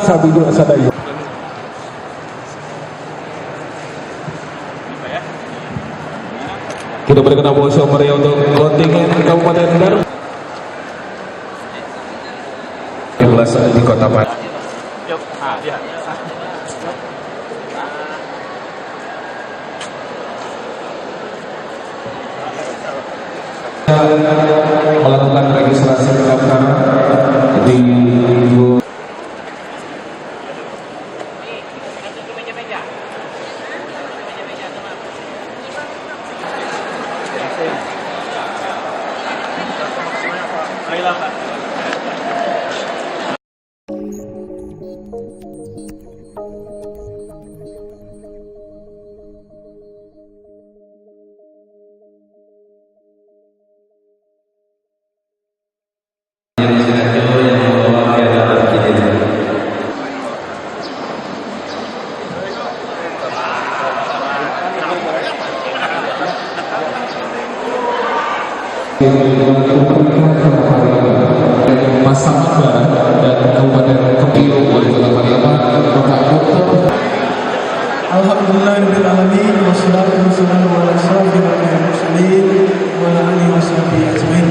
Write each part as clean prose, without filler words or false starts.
Sabidu Asadayu. Kita berikan aplaus yang meriah untuk kontingen Kabupaten Garut. 12 di Kota Padang. Melakukan registrasi pendaftaran di Pasaman Barat dan Kabupaten Kepiro Wali Kota Pariaman, Bapak Dr. Alhamdulillahirabbil alamin wassalatu wassalamu ala asyrofil mursalin wa ala alihi washabihi ajmain.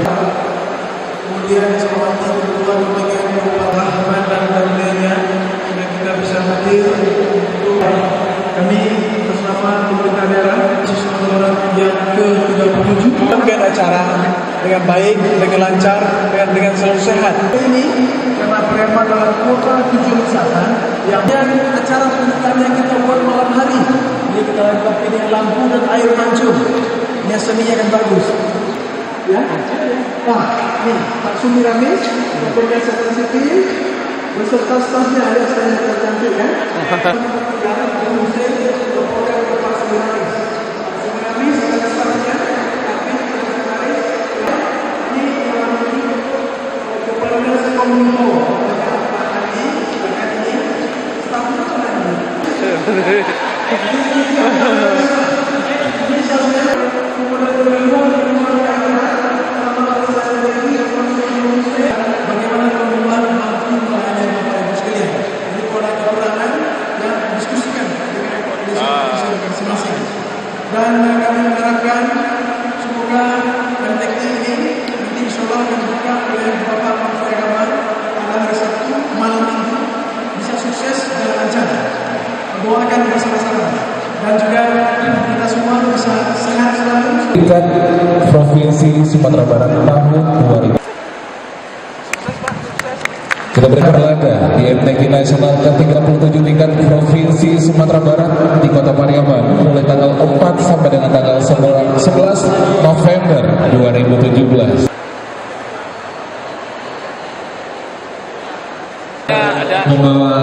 Kemudian hormati ketua pembagian Kabupaten Rahman dan lainnya yang kita bisa hadir untuk kami atas nama pemerintah daerah Sumatera yang ke-37 melakukan acara dengan baik, dengan lancar, dan dengan selalu sehat. Ini karena Pariaman adalah kota tujuan wisata yang acara pembukaan yang kita buat malam hari. Ini kita lakukan ini lampu dan air mancur. Ini seninya kan bagus. Ya. Nah, ini Pak Sumiramis, Ketua Sekretaris Sipil, beserta stafnya ada saya tercantik kan. Pak Sumiramis ada stafnya. Dan kami mengharapkan semoga MTQ ini nanti insyaallah akan dibuka oleh Bapak Menteri Agama pada hari Sabtu malam ini bisa sukses dan lancar. Doakan bersama-sama dan juga kita semua bisa sehat selalu. Tingkat Provinsi Sumatera Barat tahun 2000. Kita berikan laga di MTQ Nasional ke-37 tingkat Provinsi Sumatera Barat di Kota Pariaman mulai tanggal 4 sampai dengan tanggal 11 November 2017. Membawa